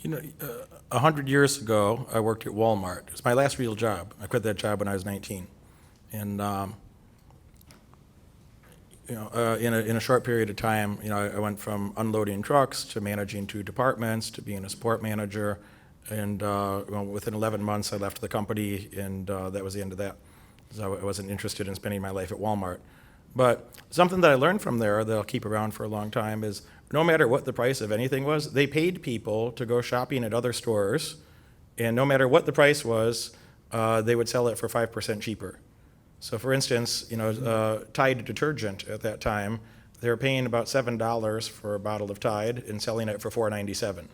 You know, 100 years ago, I worked at Walmart. It was my last real job. I quit that job when I was 19. And, in a short period of time, I went from unloading trucks to managing 2 departments to being a support manager. And within 11 months, I left the company, and that was the end of that. So I wasn't interested in spending my life at Walmart. But something that I learned from there that I'll keep around for a long time is no matter what the price of anything was, they paid people to go shopping at other stores, and no matter what the price was, they would sell it for 5% cheaper. So for instance, Tide detergent at that time, they were paying about $7 for a bottle of Tide and selling it for $4.97.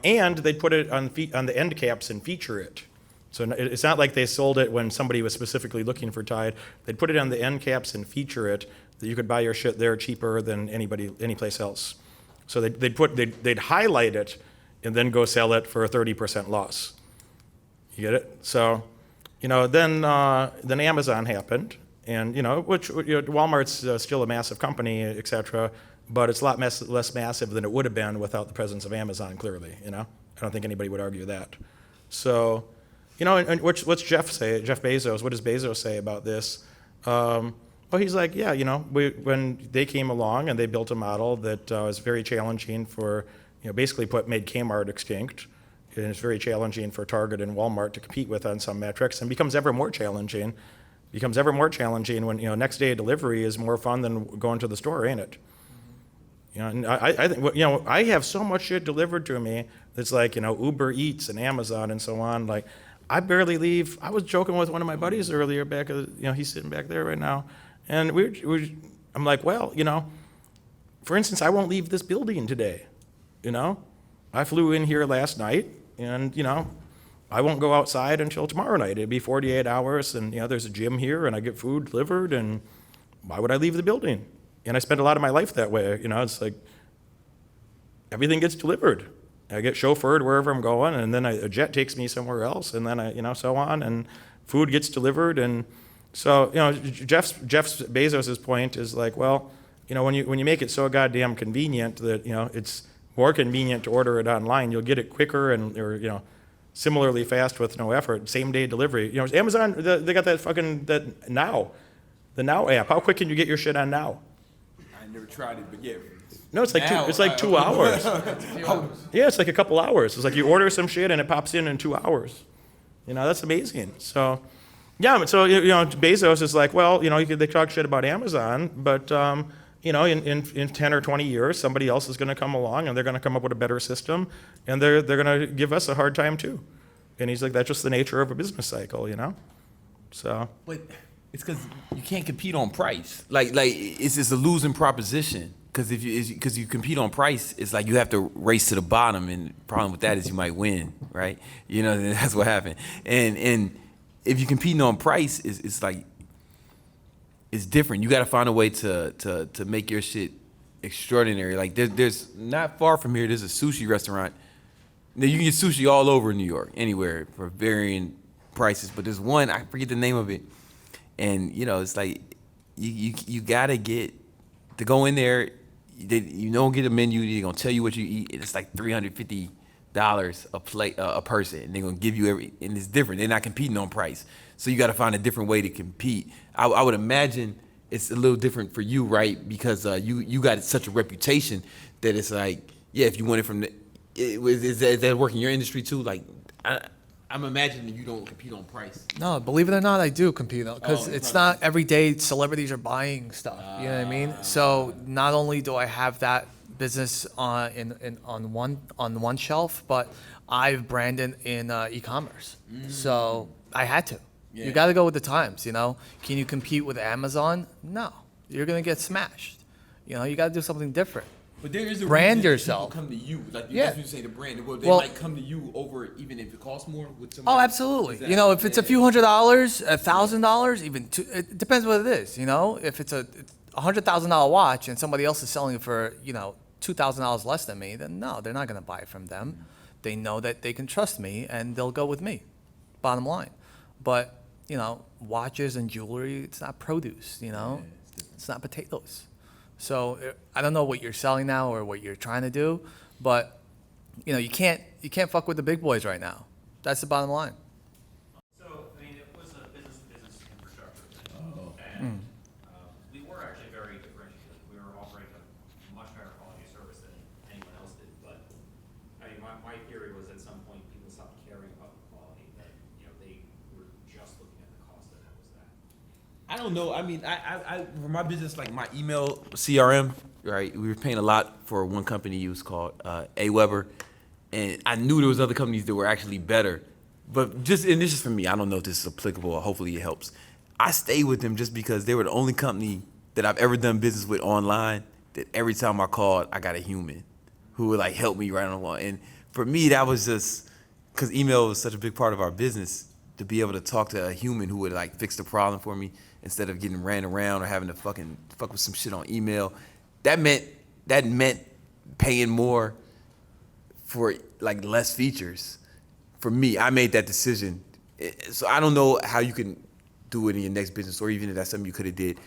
And they'd put it on the end caps and feature it. So it's not like they sold it when somebody was specifically looking for Tide. They'd put it on the end caps and feature it that you could buy your shit there cheaper than anyplace else. So they'd highlight it and then go sell it for a 30% loss. You get it? So, then Amazon happened, and which Walmart's still a massive company, et cetera, but it's a lot less massive than it would have been without the presence of Amazon. Clearly, I don't think anybody would argue that. So. And what's Jeff say? Jeff Bezos, what does Bezos say about this? Well, he's like, yeah, when they came along and they built a model that was very challenging for, basically made Kmart extinct, and it's very challenging for Target and Walmart to compete with on some metrics, and becomes ever more challenging when, next day delivery is more fun than going to the store, ain't it? And I think, I have so much shit delivered to me that's like, Uber Eats and Amazon and so on, like, I barely leave. I was joking with one of my buddies earlier he's sitting back there right now. And I'm like, well, for instance, I won't leave this building today. I flew in here last night and, I won't go outside until tomorrow night. It'd be 48 hours and, there's a gym here and I get food delivered, and why would I leave the building? And I spend a lot of my life that way. It's like everything gets delivered. I get chauffeured wherever I'm going, and then a jet takes me somewhere else, and then so on, and food gets delivered, and so Jeff Bezos's point is like, well, when you make it so goddamn convenient that it's more convenient to order it online, you'll get it quicker or similarly fast with no effort, same day delivery. Amazon, they got the Now app. How quick can you get your shit on Now? I never tried it, but yeah. No, it's like 2 hours. Yeah, it's like a couple hours. It's like you order some shit and it pops in 2 hours. That's amazing. So, yeah, so, Bezos is like, well, they talk shit about Amazon, but, in 10 or 20 years, somebody else is going to come along and they're going to come up with a better system, and they're going to give us a hard time too. And he's like, that's just the nature of a business cycle, So. But it's because you can't compete on price. Like it's just a losing proposition. Because because you compete on price, it's like you have to race to the bottom, and the problem with that is you might win, right? That's what happened. And if you're competing on price, it's like it's different. You got to find a way to make your shit extraordinary. Like there's not far from here, there's a sushi restaurant. Now you can get sushi all over New York, anywhere for varying prices. But there's one, I forget the name of it, and it's like you gotta get to go in there. You don't get a menu. They're gonna tell you what you eat. It's like $350 a plate, a person. And they're gonna give you and it's different. They're not competing on price, so you got to find a different way to compete. I would imagine it's a little different for you, right? Because you got such a reputation that it's like, yeah, if you want it from is that working in your industry too? Like, I'm imagining you don't compete on price. No, believe it or not, I do compete because it's not every day celebrities are buying stuff. You know what I mean? So not only do I have that business on one shelf, but I've branded in e-commerce. So I had to. Yeah. You got to go with the times. Can you compete with Amazon? No, you're gonna get smashed. You got to do something different. But there is a brand reason yourself. People come to you, like Yeah. that's what you say, the brand. They might come to you over even if it costs more with somebody. Oh, absolutely. If it's a few $100s, $1,000, even it depends what it is. If it's a $100,000 watch and somebody else is selling it for $2,000 less than me, then no, they're not going to buy it from them. They know that they can trust me and they'll go with me. Bottom line. But watches and jewelry, it's not produce. It's not potatoes. So I don't know what you're selling now or what you're trying to do, but You can't fuck with the big boys right now. That's the bottom line. So, I mean, it was a business-to-business infrastructure thing. And we were actually very differentiated. We were offering a much higher quality of service than anyone else did. But, I mean, my theory was at some point people stopped caring about the quality, that, they were just looking at the cost, and that was that. I don't know. I mean, I for my business, like my email CRM, right? We were paying a lot for one company. It was called AWeber, and I knew there was other companies that were actually better. But and this is for me. I don't know if this is applicable. Or hopefully, it helps. I stayed with them just because they were the only company that I've ever done business with online that every time I called, I got a human who would like help me right along. And for me, that was just because email was such a big part of our business. To be able to talk to a human who would like fix the problem for me instead of getting ran around or having to fuck with some shit on email, that meant paying more for like less features. For me, I made that decision. So I don't know how you can do it in your next business, or even if that's something you could have did.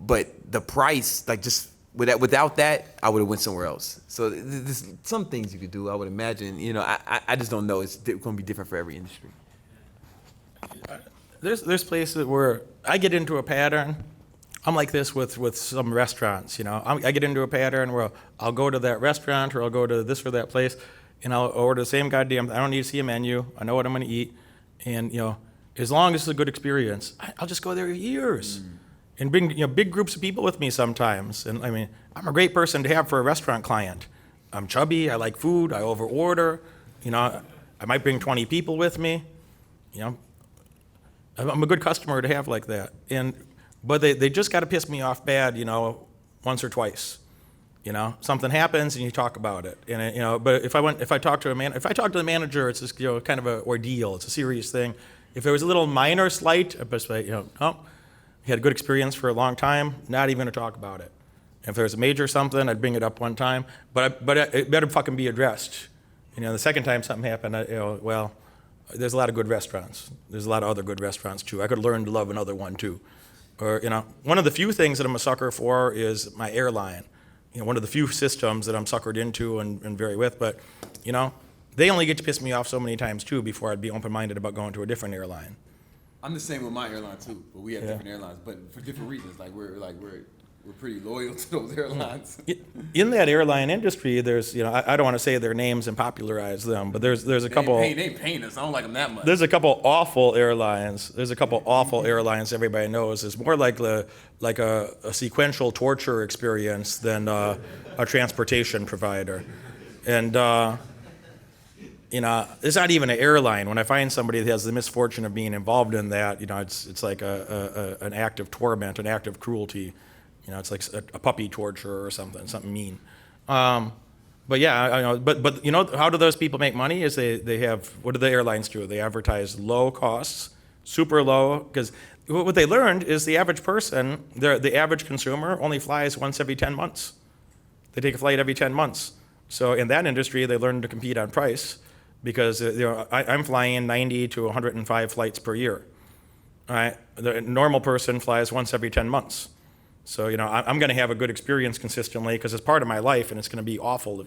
But the price, like just without that, I would have went somewhere else. So there's some things you could do, I would imagine. I just don't know. It's going to be different for every industry. There's places where I get into a pattern. I'm like this with some restaurants, I get into a pattern where I'll go to that restaurant or I'll go to this or that place and I'll order the same goddamn, I don't need to see a menu. I know what I'm going to eat. And, as long as it's a good experience, I'll just go there years and bring, big groups of people with me sometimes. And I mean, I'm a great person to have for a restaurant client. I'm chubby. I like food. I over order. I might bring 20 people with me. I'm a good customer to have like that. But they just got to piss me off bad, once or twice. Something happens and you talk about it. And but if I talk to the manager, it's just kind of an ordeal. It's a serious thing. If it was a little minor slight, I'd just say, no, you had a good experience for a long time, not even to talk about it. If there's a major something, I'd bring it up one time, but it better fucking be addressed. The second time something happened, well, there's a lot of good restaurants. There's a lot of other good restaurants too. I could learn to love another one too. Or, one of the few things that I'm a sucker for is my airline. One of the few systems that I'm suckered into and very with, but, they only get to piss me off so many times too before I'd be open-minded about going to a different airline. I'm the same with my airline too, but we have different airlines, but for different reasons. Like we're pretty loyal to those airlines. In that airline industry, there's, I don't want to say their names and popularize them, but there's a couple. They ain't paying us. I don't like them that much. There's a couple awful airlines. Everybody knows. It's more like a sequential torture experience than a transportation provider, and. It's not even an airline. When I find somebody that has the misfortune of being involved in that, it's like an act of torment, an act of cruelty. It's like a puppy torture or something mean. But yeah, I know. But how do those people make money? Is they have, what do the airlines do? They advertise low costs, super low, because what they learned is the average person, the average consumer, only flies once every 10 months. They take a flight every 10 months. So in that industry, they learn to compete on price. Because I'm flying 90 to 105 flights per year. All right, the normal person flies once every 10 months. So I'm going to have a good experience consistently because it's part of my life, and it's going to be awful.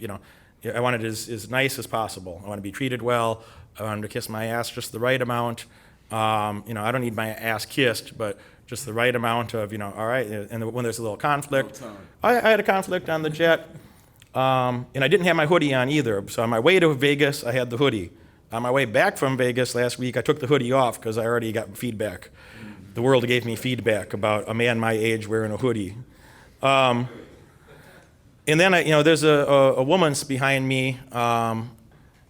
I want it as nice as possible. I want to be treated well. I want to kiss my ass just the right amount. I don't need my ass kissed, but just the right amount of all right. And when there's a little conflict, I had a conflict on the jet. And I didn't have my hoodie on either. So on my way to Vegas, I had the hoodie. On my way back from Vegas last week, I took the hoodie off because I already got feedback. The world gave me feedback about a man my age wearing a hoodie. And then, there's a woman behind me.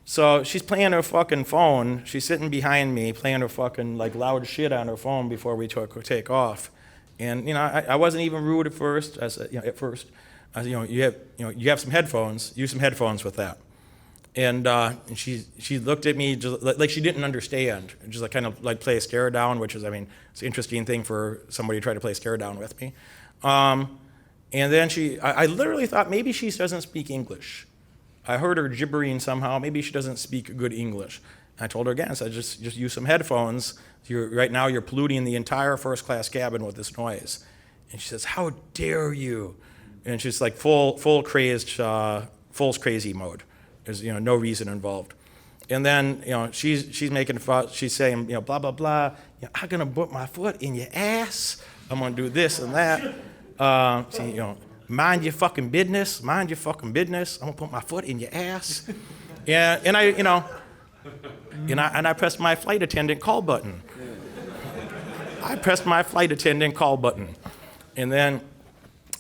So she's playing her fucking phone. She's sitting behind me playing her fucking like loud shit on her phone before we take off. And, I wasn't even rude at first. I said, at first. You have some headphones. Use some headphones with that. And she looked at me just like she didn't understand, and just kind of play a stare down, which is, it's an interesting thing for somebody to try to play stare down with me. And then I literally thought maybe she doesn't speak English. I heard her gibbering somehow. Maybe she doesn't speak good English. I told her again. I said, just use some headphones. Right now you're polluting the entire first class cabin with this noise. And she says, "How dare you?" And she's like full crazy mode. There's, no reason involved. And then, she's making fun, she's saying, blah, blah, blah. I'm gonna put my foot in your ass. I'm gonna do this and that. Mind your fucking business. Mind your fucking business. I'm gonna put my foot in your ass. Yeah, and I pressed my flight attendant call button. And then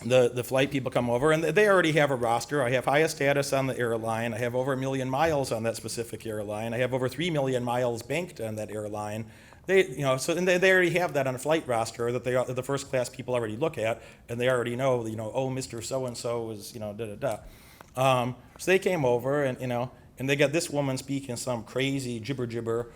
the flight people come over, and they already have a roster. I have highest status on the airline. I have over 1 million miles on that specific airline. I have over 3 million miles banked on that airline. They already have that on a flight roster that the first class people already look at, and they already know, oh, Mr. So-and-so is, So they came over, and they got this woman speaking some crazy gibber.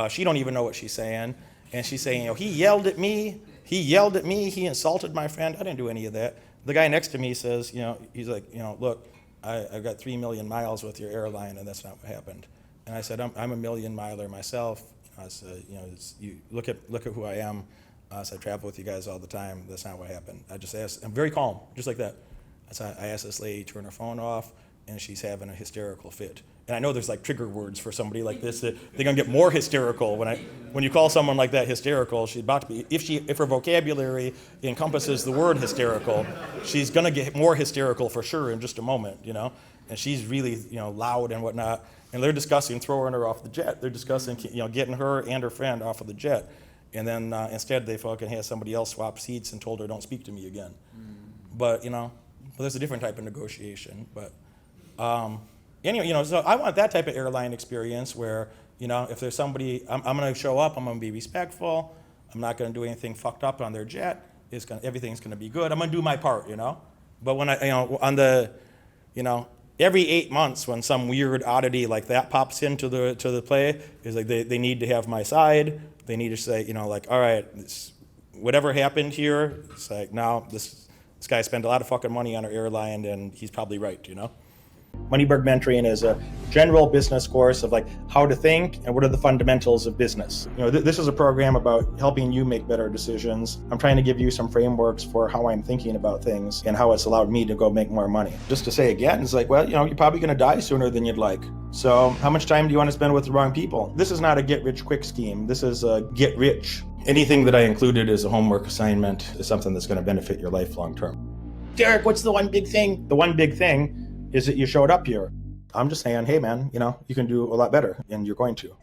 She don't even know what she's saying. And she's saying, he yelled at me, he insulted my friend. I didn't do any of that. The guy next to me says, he's like, look, I've got 3 million miles with your airline, and that's not what happened. And I said, I'm a million miler myself. I said, you look at who I am. I said, I travel with you guys all the time. That's not what happened. I just asked, I'm very calm, just like that. I asked this lady to turn her phone off, and she's having a hysterical fit. And I know there's like trigger words for somebody like this that they're gonna get more hysterical when you call someone like that hysterical. She's about to be, if her vocabulary encompasses the word hysterical, she's gonna get more hysterical for sure in just a moment, And she's really, loud and whatnot. And they're discussing throwing her off the jet. They're discussing, getting her and her friend off of the jet. And then instead they fucking had somebody else swap seats and told her, don't speak to me again. But, there's a different type of negotiation. But anyway, so I want that type of airline experience where, if there's somebody, I'm going to show up, I'm going to be respectful, I'm not going to do anything fucked up on their jet, everything's going to be good, I'm going to do my part, But when every 8 months when some weird oddity like that pops into the play, is like they need to have my side, they need to say, all right, whatever happened here, it's like, no, this guy spent a lot of fucking money on our airline and he's probably right, Moneyberg Mentoring is a general business course of how to think and what are the fundamentals of business. This is a program about helping you make better decisions. I'm trying to give you some frameworks for how I'm thinking about things and how it's allowed me to go make more money. Just to say again, it's like, well, you're probably going to die sooner than you'd like. So how much time do you want to spend with the wrong people? This is not a get rich quick scheme. This is a get rich. Anything that I included as a homework assignment is something that's going to benefit your life long term. Derek, what's the one big thing? The one big thing is that you showed up here. I'm just saying, hey man, you can do a lot better, and you're going to.